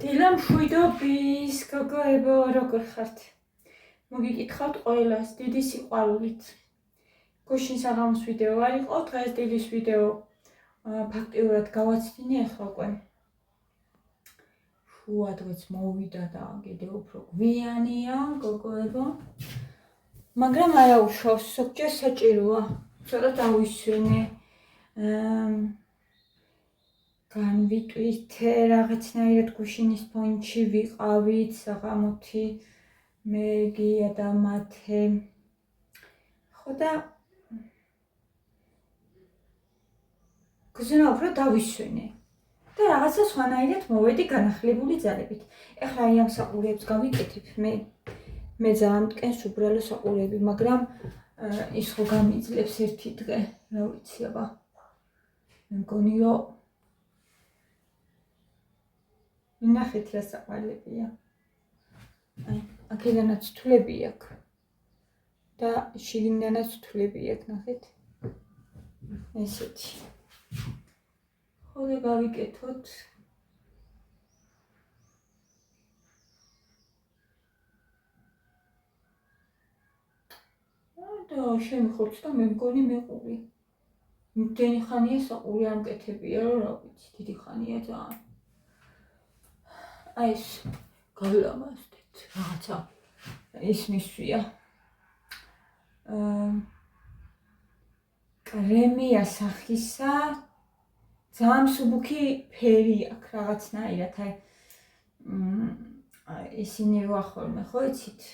დილამ შვიდობის, გოგოებო, როგორ ხართ? მოგიკითხავთ ყველას, დიდი სიყვარულით. გუშინ საღამოს ვიდეო არ იყო, დღეს დილის ვიდეო ფაქტიურად გავაცდინე ახლა უკვე. შუა დღეც მოვიდა და კიდევ უფრო გვიანია, გოგოებო. მაგრამ არა უშავს, ზოგჯერ საჭიროა, ცოტა დავისვენე. განვიტვირთე რაღაცნაირად გუშინის ფონჩი ვიყავით საღამოთი მე გია და მათე ხო და გზნა უფრო დავისვენე და რაღაცა სხვანაირად მოვედი განახლებული ძალებით. ეხლა აი ამ საყურეებს გავიკეთებ მე ძალიან მტკენს უბრალო საყურეები, მაგრამ ის ხო გამიძლებს ერთი დღე, რა ვიცი აბა. მე მგონი რომ ნახეთ რა საყვალებია. აი, აქედანაც თვლები აქვს და შიგნიდანაც თვლები აქვს, ნახეთ. ესეთი. ხოლე გავიკეთოთ. და შემიხობს და მე მგონი მეყური. იმდენი ხანია საყური არ მკეთებია, რომ რა ვიცი, დიდი ხანია ძალიან. აი ეს გავლამაზდეთ რაღაცა ის მისვია კრემია სახისა ძალიან მსუბუქი ფერი აქვს რაღაცნაირად აი ისინი რო ახორმე ხო იცით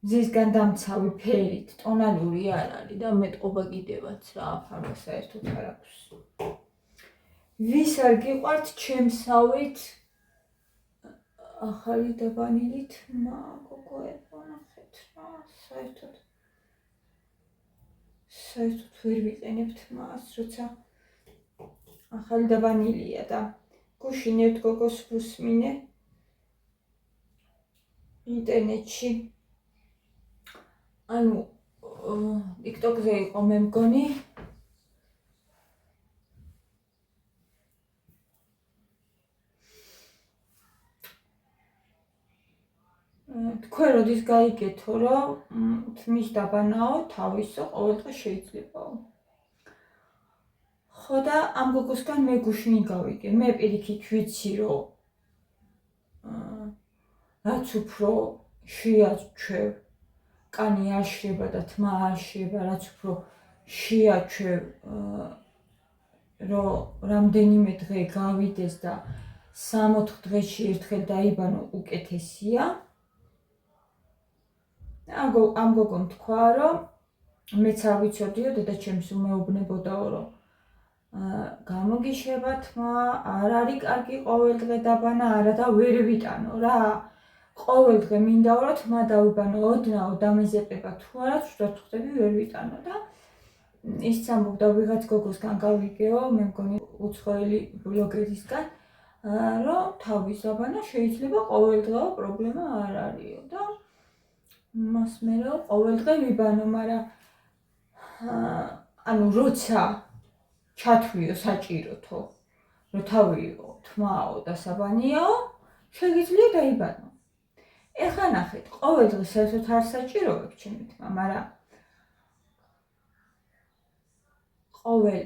მზისგან დამცავი ფერით ტონალური არ არის და მეტყობა კიდევაც რა აფარვა საერთოდ არ აქვს ვის არ გიყვართ ჩემსავით ახალი დაბანილით გოგოებო ნახეთ რა საერთოდ ვერ ვიყენებთ მას როცა ახალი დაბანილია და გუშინ ერთ გოგოს ვუსმინე ინტერნეტში ანუ TikTok-ზე იყო მე მგონი თქვენ როდის გაიგეთო რომ თმის დაბანაო თავისო ყოველდღე შეიძლებაო ხო და ამ გოგოსგან მე გუშინ გავიგე მე პირიქით ვიცი რომ რაც უფრო შეაჩვევ კანი აშრება და თმა აშრება რაც უფრო შეაჩვევ რომ რამდენიმე დღე გავიდეს და 3-4 დღეში ერთხელ დაიბანო უკეთესია ამ გოგომ თქვა რომ მეც არ ვიცოდიო დედაჩემს უმეუბნებოდაო რომ გამოგიშება თმა არ არის კარგი ყოველდღე დაბანა არა და ვერ ვიტანო რა ყოველდღე მინდაო რომ თმა დავიბანო ოდნავ დამეზეპება თუ არა ზუსტად ხვდები ვერ ვიტანო და ის ამბობდა ვიღაც გოგოსგან გავიგეო მე მგონი უცხოელი ბლოგერისგან რომ თავის დაბანა შეიძლება ყოველდღეო პრობლემა არ არისო და მას მე რომ ყოველდღე ვიბანო, მაგრამ ანუ როცა ჩათვლიო საჭიროთო, რომ თავიო, თმაო და საბანიაო, შეგიძლია დაიბანო. ეხლა ნახეთ, ყოველდღე საერთოდ არ საჭიროებ ჩემი თმა, მაგრამ ყოველ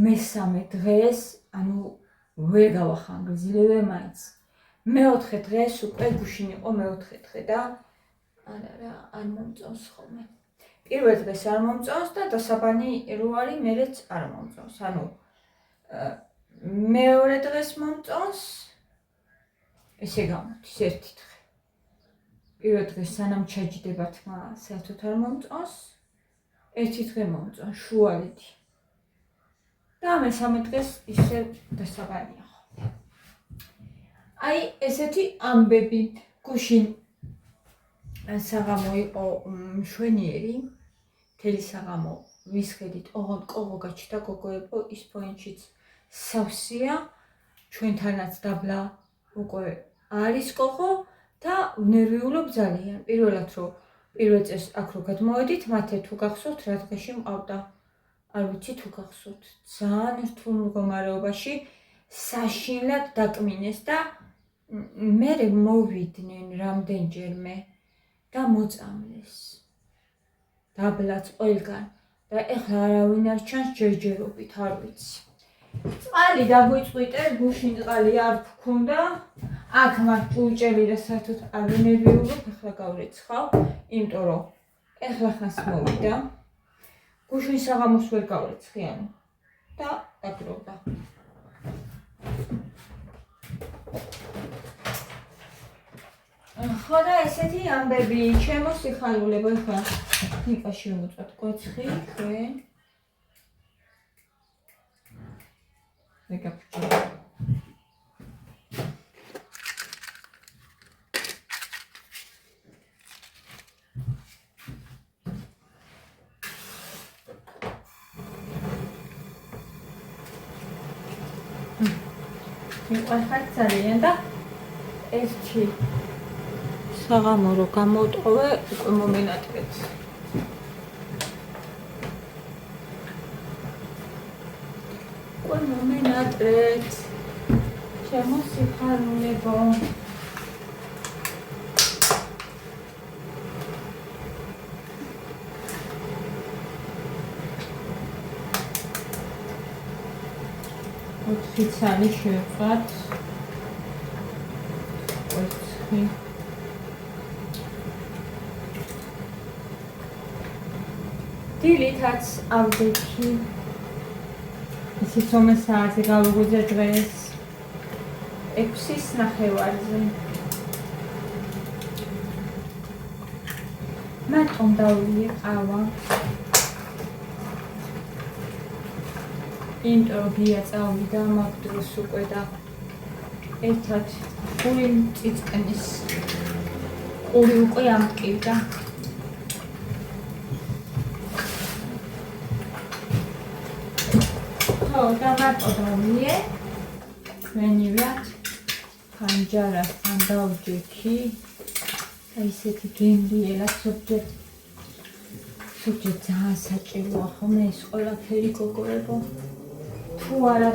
მესამე დღეს, ანუ ვერ გავახანგრძლივე მაინც. მეოთხე დღეს უკვე გუშინ იყო მეოთხე დღე და არა არ მომწონს ხოლმე. პირველ დღეს არ მომწონს და დასაბანი რო არის, მერეც არ მომწონს. ანუ მეორე დღეს მომწონს. ესე გამოდის ერთი დღე. პირველ დღეს სანამ ჩაჯდება თმა, საერთოდ არ მომწონს. ერთი დღე მომწონს, შუალედი. და მესამე დღეს ისე დასაბანია ხოლმე. აი ესეთი ამბები გუშინ საღამო იყო მშვენიერი, მთელი საღამო ვისხედით, ოღონდ ყოღო გაჩნდა გოგოებო, ის პოინტშიც სავსეა, ჩვენთანაც დაბლა უკვე არის ყოღო და ვნერვიულობ ძალიან. პირველად რომ პირველ წელს აქ რო გადმოვედით, მათე თუ გახსოვთ რა დღეში მყავდა. არ ვიცი თუ გახსოვთ, ძალიან რთულ მდგომარეობაში საშინლად დაკმინეს და მე მოვიდნენ რამდენჯერმე და მოწამლეს. დაბლაც ყველგან და ეხლა არავინ არ ჩანს ჯერჯერობით, არ ვიცი. წყალი დაგვიწყვიტე, გუშინ წყალი არ გქონდა. აქ მას ჭურჭელი და საერთოდ არ ვინერვიულობ, ეხლა გავრეცხავ, იმიტომ რომ ეხლა ხანს მოვიდა. გუშინ საღამოს ვერ გავრეცხი, ანუ და დაგრობა. ხო და ესეთი ამბები, ჩემო სიხარულებო, ეხლა ნიკაში ვიმოწვათ კვეცხი, ჩვენ. მეგაფუჭო. მიყვარხარ ძალიან და ერთი საღამო რო გამოვტყოვე, უკვე მომენატრეთ. უკვე მომენატრეთ. ჩემო სიხარულებო. ოთხიცალი შევყავთ. ოთხი. დილითაც ავდექი. ისიც რომ საათი გავუღვიძე დღეს 6:30-ზე. მარტომ დავიყავა. იმიტომ რომ გია წავიდა მაგ დროს უკვე და ერთად ყური წიწკნის ყური უკვე ამტკივდა. ხო და მარტო დავიე ჩვენივად ხანჯარასთან დავჯექი და ისეთი გემრიელა ზოგჯერ ძალიან საჭიროა ხოლმე ეს ყველაფერი გოგოებო. თუ არა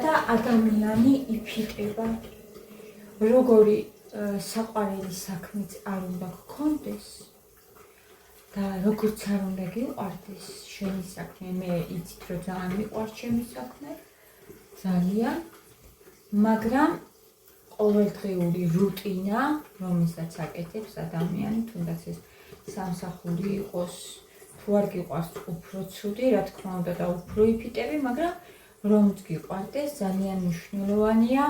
და ადამიანი იფიტება. როგორი საყვარელი საქმეც არ უნდა გქონდეს და როგორც არ უნდა გიყვარდეს შენი საქმე, მე იცით რომ ძალიან მიყვარს ჩემი საქმე, ძალიან, მაგრამ ყოველდღიური რუტინა, რომელსაც აკეთებს ადამიანი, თუნდაც ეს სამსახური იყოს, თუ არ გიყვარს უფრო ცუდი, რა თქმა უნდა და უფრო იფიტები, მაგრამ რომც გიყვარდეს, ძალიან მნიშვნელოვანია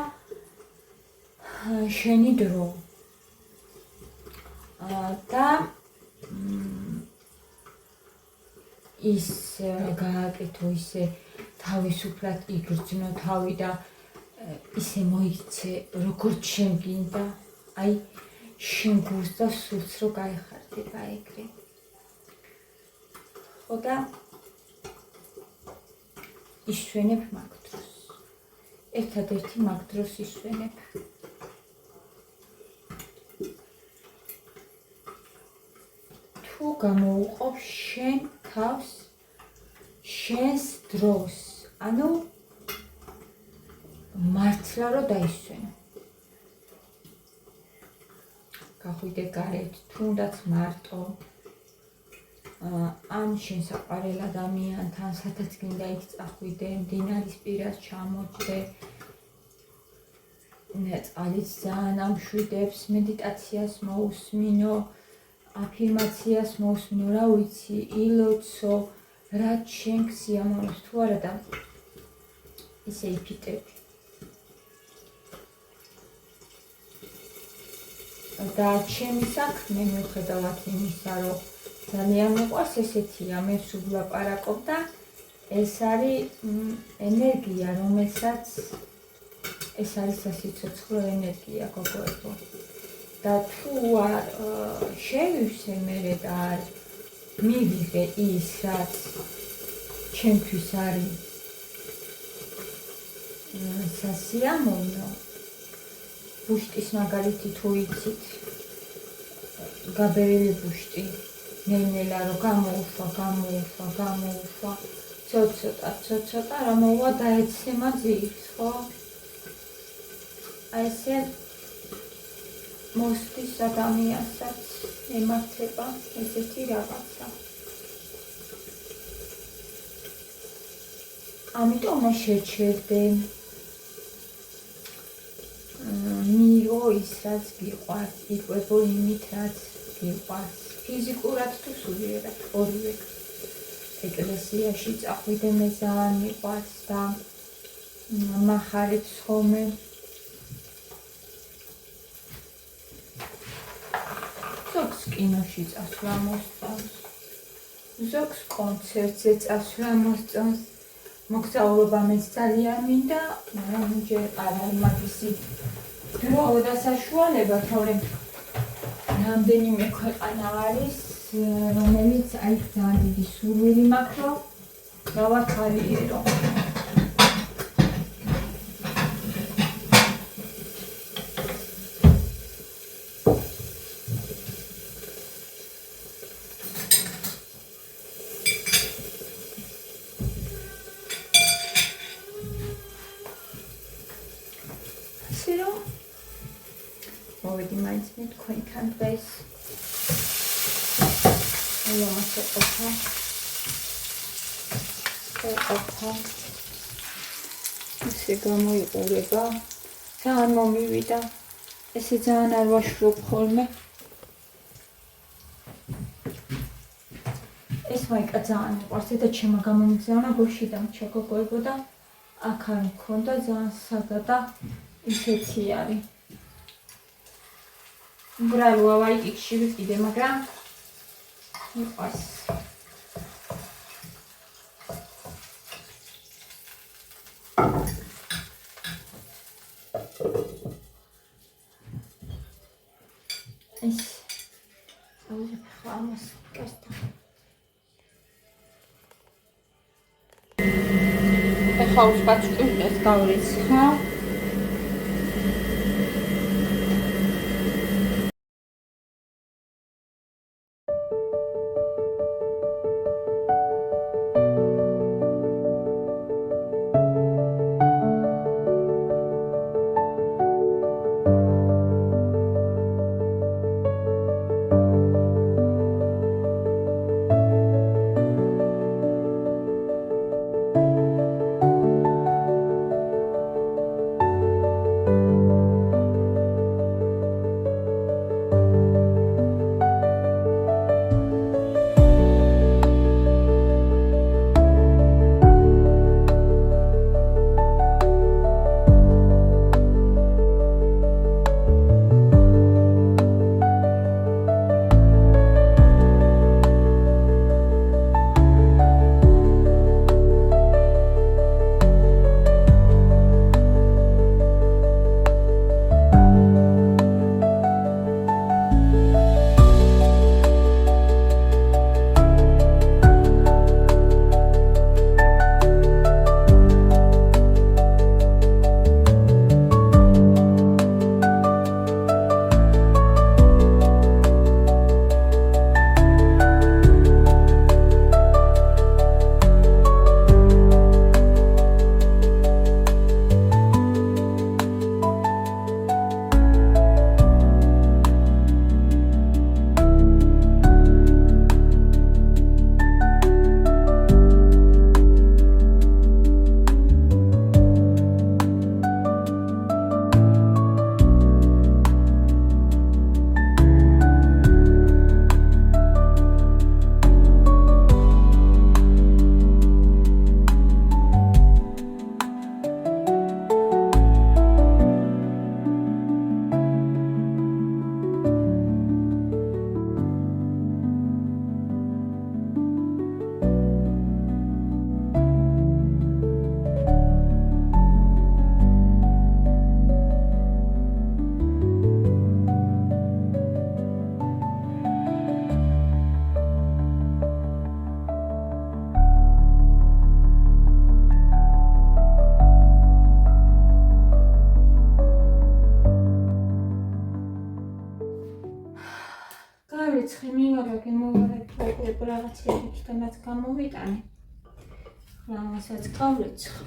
შენი დრო. და ის გააკეთო, ისე თავისუფლად იგრძნო თავი და ისე მოიქცე, როგორც შენ გინდა, აი შენ გულს და სულს რო გაეხარდება ეგრე. ხო და ისვენებ მაგ დროს. ერთადერთი მაგ დროს ისვენებ. თუ გამოუყოფ შენ თავს, შენს დროს, ანუ მართლა რო დაისვენო. გახვიდე გარეთ, თუნდაც მარტო, ან შენ საყვარელ ადამიანთან, სადაც გინდა იქ წახვიდე, მდინარის პირას ჩამოჯდე, წყალიც ძალიან ამშვიდებს, მედიტაციას მოусმინო, აფირმაციას მოусმინო, რა ვიცი, ილოცო, რაც შენ სიამოვნებს, თუ არა და ისე იფიტები. და ჩემი საქმე მიუხედავად იმისა, რომ ძალიან მიყვარს ესეთია, მე სულ ვლაპარაკობ და ეს არის ენერგია, რომელსაც ეს არის სასიცოცხლო ენერგია, გოგოებო. და თუ არ შევივსე მერე და არ მივიღე ის, რაც ჩემთვის არის სასიამოვნო, ბუშტის მაგალითი თუ იცით, გაბერილი ბუშტი, ნელ-ნელა რომ გამოუშვა, ცოტა რა მოვა დაეცემა ძირს, ხო? აი ესე მოსდის ადამიანსაც ემართება ესეთი რაღაცა. ამიტომ შეჩერდე მიიღო ის, რაც გიყვარს, იკვებო იმით, რაც გიყვარს. ფიზიკურად თუ სულიერად ორივე. ეკლესიაში წახვიდე მე ძალიან მიყვარს და მახარებს ხოლმე. ზოგს კინოში წასვლა მოსწონს, ზოგს კონცერტზე წასვლა მოსწონს. მოგზაურობა მეც ძალიან მინდა, მაგრამ ჯერ არ არის მაგისი დრო და საშუალება, თორემ რამდენიმე ქვეყანა არის, რომელიც აი ძალიან დიდი სურვილი მაქვს, რომ გავათვალიერო. მოვედი მაინც მე თქვენთან დღეს. ამასე ყოფა. ესე გამოიყურება. ძალიან მომივიდა. ესე ძალიან არ ვაშრობ ხოლმე. ეს მაიკა ძალიან მიყვარს და ჩემო გამომიგზავნა გოში დამრჩა გოგოებო და აქ არ მქონდა ძალიან სადა და ისეთი არის. უბრალოა ვაიკიკში ვიყიდე, მაგრამ მიყვარს. ეს აუზებ ხამას კასტა. ეხლა უსკაც ჭურჭელს გავრიცხა. ვარეცხი მივაგაგე მოვარეთ რაღაც ერთიდანაც გამოვიტანე. რამასაც გავრიცხავ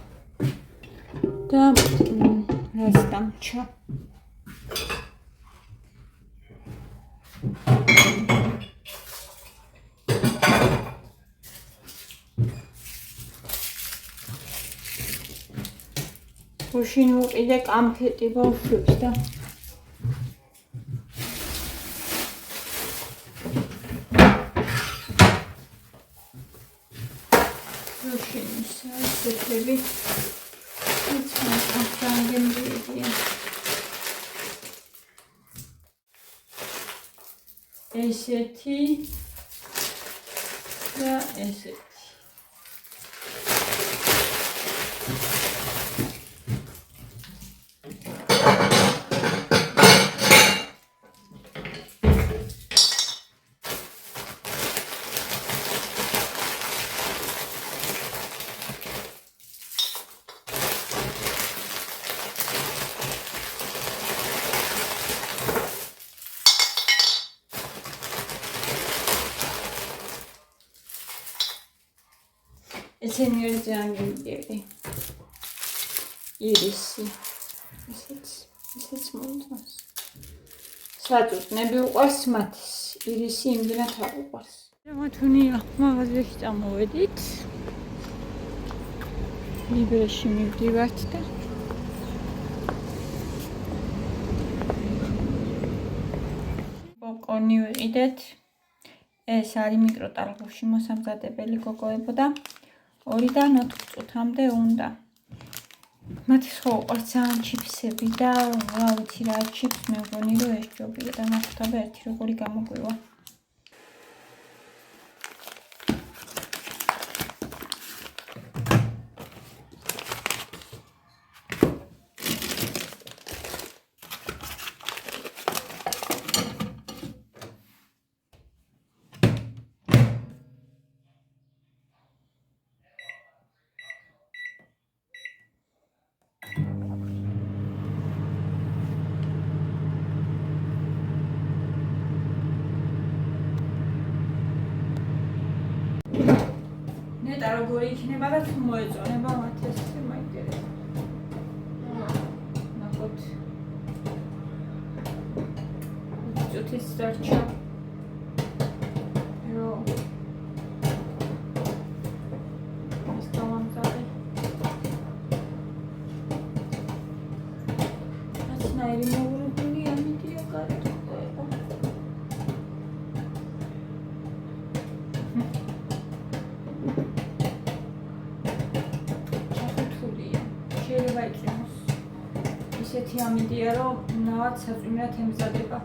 და რაც დამრჩა გუშინ ვიყიდე კამფეტი ბავშვებს და ესეთები გემრიელია ესეთი და ესეთი ესენი არის ძალიან გემრიელი ირისი ესეც მომწონს საწუწნები უყვარს მათ ირისი იმდენად არ უყვარს რამათუნია მაღაზიაში წამოვედით ლიბერეში მივდივართ და პოპკორნი ვიყიდეთ ეს არის მიკროტალღებში მოსამზადებელი გოგოებო და 2-დან 4 წუთამდე უნდა. მათი სხვა უყვარს ძალიან ჩიფსები და რა ვიცი რა ჩიფს მე მგონი რომ ეს ჯობია და ნახტაბა ერთი როგორი გამოგვივა. ნეტა როგორი იქნება და თუ მოეწონება მათ ეს მაინტერესებს. ნახოთ. წუთის დარჩა. ისეთი ამიდია რომ ნავად საწვიმრად ემზადება.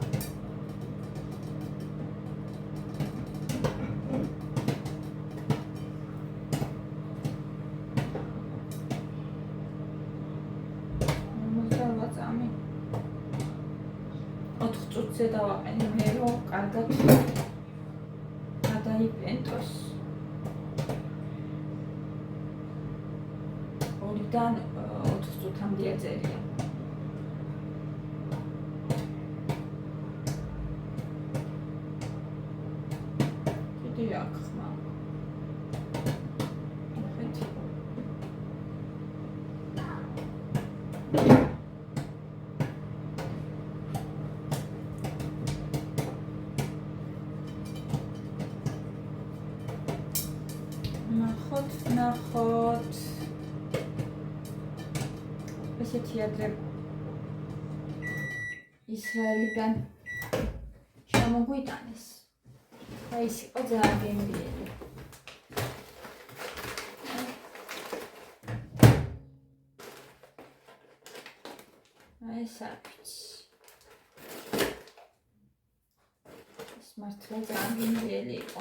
მოძრავაწამი 4 წუთზე დავაყენე რომ კარგად გადაიპენტოს. 2-დან 4 წუთამდე აწერია. Yakma. Evet. ნახოთ. ესეთი ადრე ისრაელიდან შემოგვიტანეს. ეს იყო ძალიან გემრიელი. ეს არის. ეს მართლა ძალიან გემრიელი იყო.